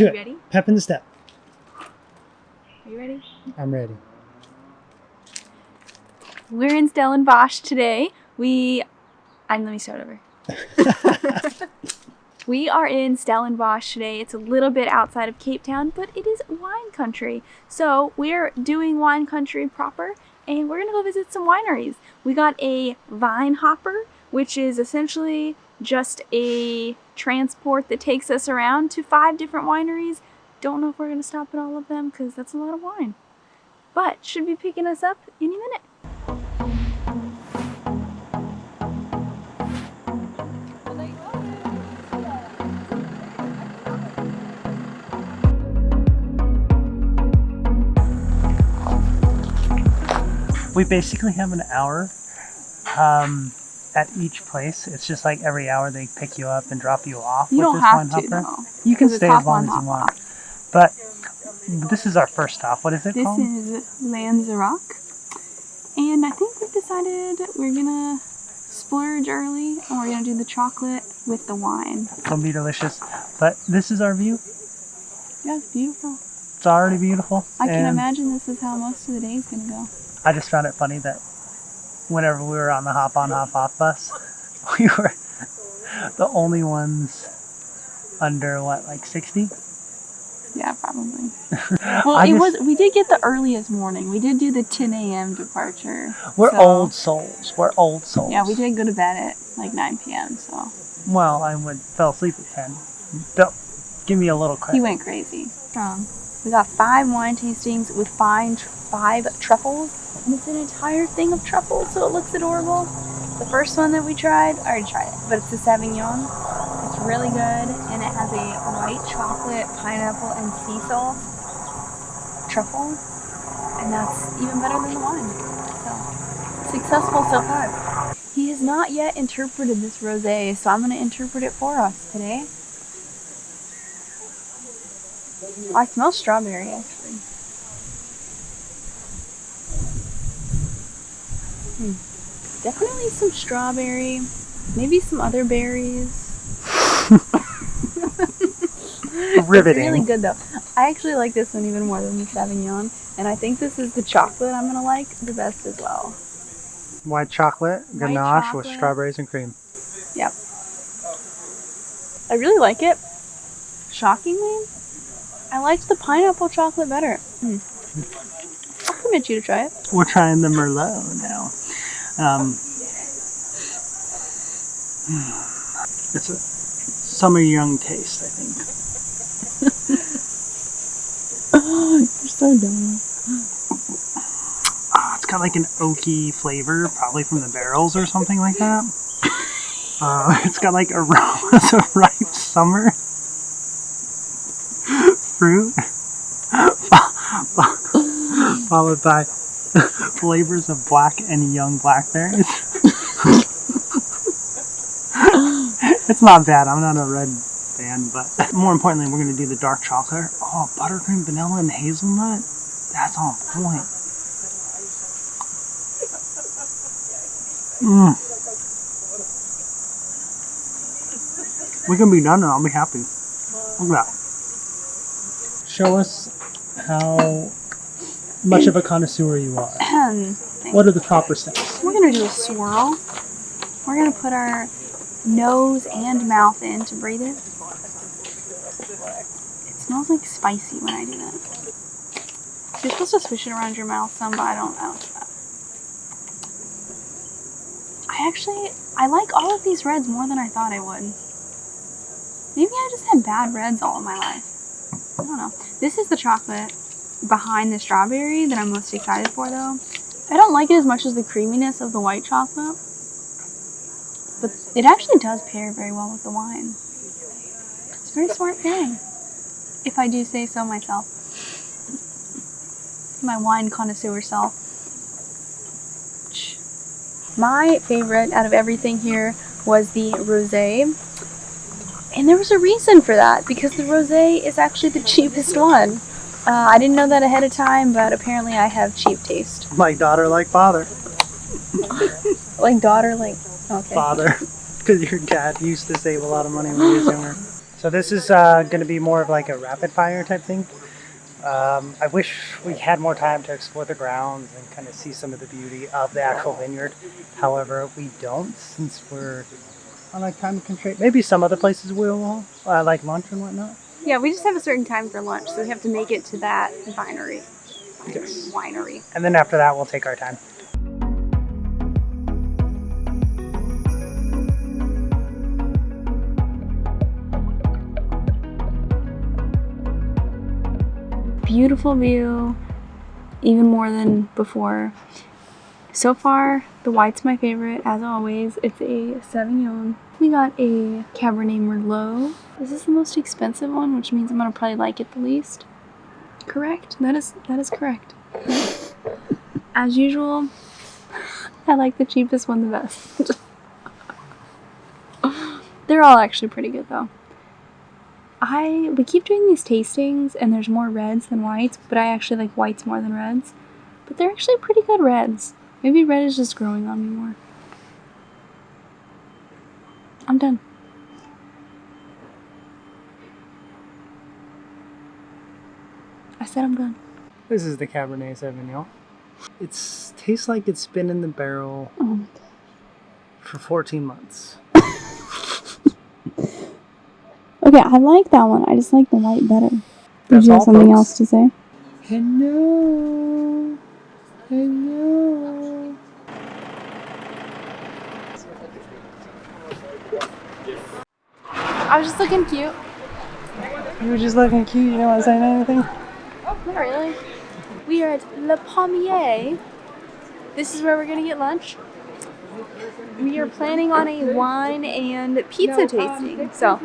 Do it. Ready? Pep in the step. Are you ready? I'm ready. We're in Stellenbosch today. Let me start over. We are in Stellenbosch today. It's a little bit outside of Cape Town, but it is wine country. So we're doing wine country proper, and we're gonna go visit some wineries. We got a vine hopper, which is essentially just a transport that takes us around to 5 different wineries. Don't know if we're gonna stop at all of them because that's a lot of wine, but should be picking us up any minute. We basically have an hour at each place. It's just like every hour they pick you up and drop you off. You with don't this have wine to, hopper. though. You can 'Cause stay it's as long hop on, as you hop want. off. But this is our first stop. What is it This called? is Lanzarote, and I think we've decided we're gonna splurge early, and we're gonna do the chocolate with the wine. It'll be delicious. But this is our view. Yeah, it's beautiful. It's already beautiful. I can and imagine this is how most of the day is gonna go. I just found it funny that whenever we were on the hop on, hop off bus, we were the only ones under what, like 60? Yeah, probably. Well, we did get the earliest morning. We did do the 10 a.m. departure. We're old souls. We're old souls. Yeah, we did go to bed at like 9 p.m. So Well, I fell asleep at 10. Don't give me a little credit. he went crazy. We got 5 wine tastings with 5 truffles, and it's an entire thing of truffles, so it looks adorable. The first one that we tried, I already tried it, but it's the Sauvignon. It's really good, and it has a white chocolate, pineapple, and sea salt truffle, and that's even better than the wine. So, successful so far. He has not yet interpreted this rosé, so I'm going to interpret it for us today. I smell strawberry, actually. Definitely some strawberry, maybe some other berries. Riveting. It's really good though. I actually like this one even more than the Sauvignon, and I think this is the chocolate I'm gonna like the best as well. White chocolate White ganache with chocolate. strawberries and cream. Yep. I really like it. Shockingly, I liked the pineapple chocolate better. I'll permit you to try it. We're trying the Merlot now. It's a summer young taste, I think. You're so dumb. It's got like an oaky flavor, probably from the barrels or something like that. It's got like aromas of ripe summer fruit, followed by flavors of black and young blackberries. It's not bad. I'm not a red fan, but more importantly, we're going to do the dark chocolate. Oh, buttercream, vanilla, and hazelnut. That's on point. We're going to be done and I'll be happy. Look at that. Show us how much of a connoisseur you are. What are the proper steps? We're going to do a swirl. We're going to put our nose and mouth in to breathe it. It smells like spicy when I do that. You're supposed to swish it around your mouth some, but I don't do that. I like all of these reds more than I thought I would. Maybe I just had bad reds all of my life. I don't know. This is the chocolate behind the strawberry that I'm most excited for, though. I don't like it as much as the creaminess of the white chocolate, but it actually does pair very well with the wine. It's a very smart pairing, if I do say so myself. My wine connoisseur self. My favorite out of everything here was the rosé, and there was a reason for that, because the rosé is actually the cheapest one. I didn't know that ahead of time, but apparently I have cheap taste. Like daughter, like father. Like daughter, like... Okay. Father. Because your dad used to save a lot of money when he was younger. So this is going to be more of like a rapid fire type thing. I wish we had more time to explore the grounds and kind of see some of the beauty of the actual vineyard. However, we don't, since we're on a time constraint. Maybe some other places will, like lunch and whatnot. Yeah, we just have a certain time for lunch, so we have to make it to that winery. Yes. Winery. And then after that, we'll take our time. Beautiful view, even more than before. So far, the white's my favorite, as always. It's a Sauvignon. We got a Cabernet Merlot. This is the most expensive one, which means I'm gonna probably like it the least. Correct? That is correct. As usual, I like the cheapest one the best. They're all actually pretty good though. We keep doing these tastings and there's more reds than whites, but I actually like whites more than reds. But they're actually pretty good reds. Maybe red is just growing on me more. I'm done. I said I'm done. This is the Cabernet Sauvignon. It tastes like it's been in the barrel for 14 months. Okay, I like that one. I just like the white better. Did That's you have all, something folks. else to say? Hello. Hello. I was just looking cute. You were just looking cute. You didn't want to say anything? Not really. We are at Le Pommier. This is where we're gonna get lunch. We are planning on a wine and pizza tasting. So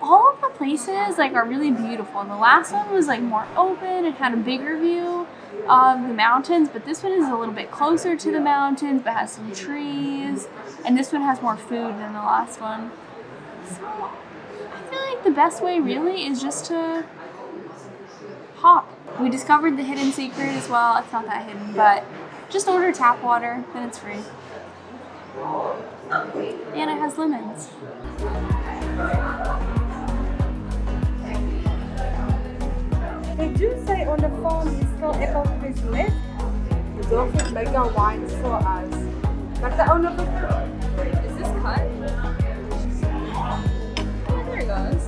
all of the places are really beautiful. The last one was more open and had a bigger view of the mountains, but this one is a little bit closer to the mountains but has some trees, and this one has more food than the last one. So I feel like the best way really is just to hop. We discovered the hidden secret as well. It's not that hidden, but just order tap water, then it's free. And it has lemons. They do say on the phone it's for about Christmas. Don't put like a wine for us. But the owner is this cut? Oh, there it goes.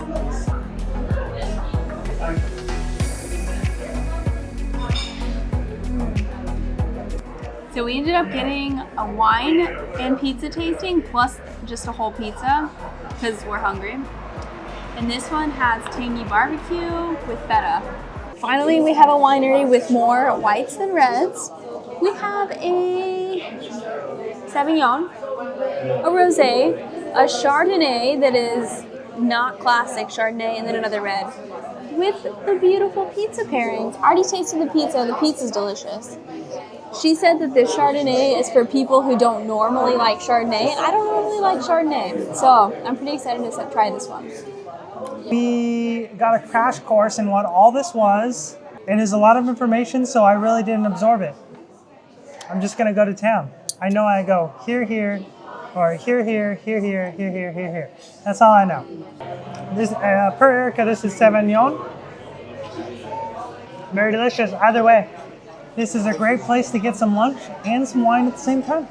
So we ended up getting a wine and pizza tasting plus just a whole pizza because we're hungry. And this one has tangy barbecue with feta. Finally, we have a winery with more whites than reds. We have a Sauvignon, a Rosé, a Chardonnay that is not classic Chardonnay, and then another red with the beautiful pizza pairings. I already tasted the pizza. The pizza's delicious. She said that this Chardonnay is for people who don't normally like Chardonnay, and I don't normally like Chardonnay, so I'm pretty excited to try this one. We got a crash course in what all this was. It is a lot of information, so I really didn't absorb it. I'm just gonna go to town. I know I go here, or here. That's all I know. This per Erica, this is Sauvignon. Very delicious. Either way, this is a great place to get some lunch and some wine at the same time.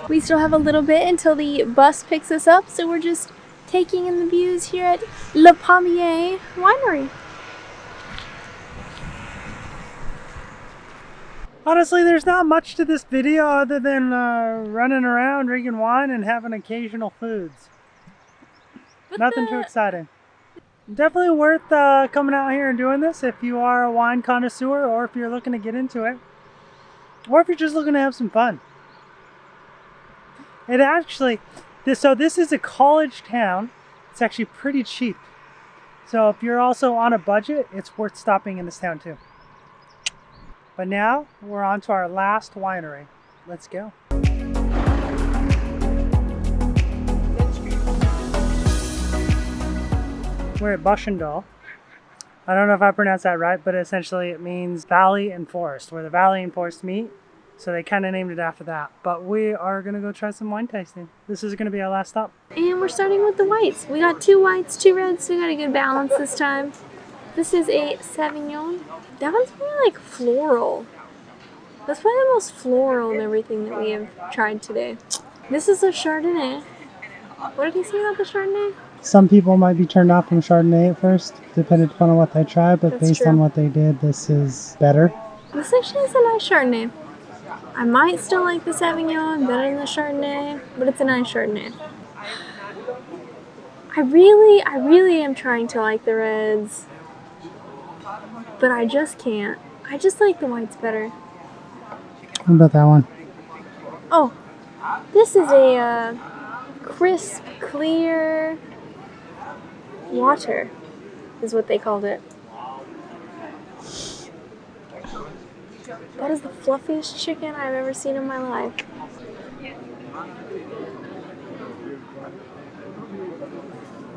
We still have a little bit until the bus picks us up, so we're just taking in the views here at Le Pommier Winery. Honestly, there's not much to this video other than running around, drinking wine, and having occasional foods. Nothing too exciting. Definitely worth coming out here and doing this if you are a wine connoisseur, or if you're looking to get into it, or if you're just looking to have some fun. It actually, this is a college town. It's actually pretty cheap. So if you're also on a budget, it's worth stopping in this town too. But now we're on to our last winery. Let's go. We're at Buchendal. I don't know if I pronounced that right, but essentially it means valley and forest, where the valley and forest meet. So they kind of named it after that. But we are going to go try some wine tasting. This is going to be our last stop. And we're starting with the whites. We got 2 whites, 2 reds, so we got a good balance this time. This is a Sauvignon. That one's really like floral. That's probably the most floral in everything that we have tried today. This is a Chardonnay. What did he say about the Chardonnay? Some people might be turned off from Chardonnay at first, depending upon what they try, but That's based true. on what they did, this is better. This actually is a nice Chardonnay. I might still like the Sauvignon better than the Chardonnay, but it's a nice Chardonnay. I really am trying to like the reds, but I just can't. I just like the whites better. What about that one? Oh, this is a crisp, clear water, is what they called it. That is the fluffiest chicken I've ever seen in my life.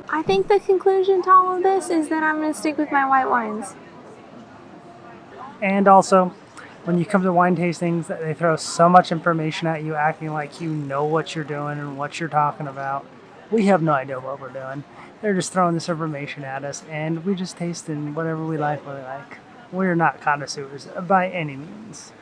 I think the conclusion to all of this is that I'm going to stick with my white wines. And also, when you come to wine tastings, they throw so much information at you, acting like you know what you're doing and what you're talking about. We have no idea what we're doing. They're just throwing this information at us, and we just taste in whatever we like, what we like. We're not connoisseurs by any means.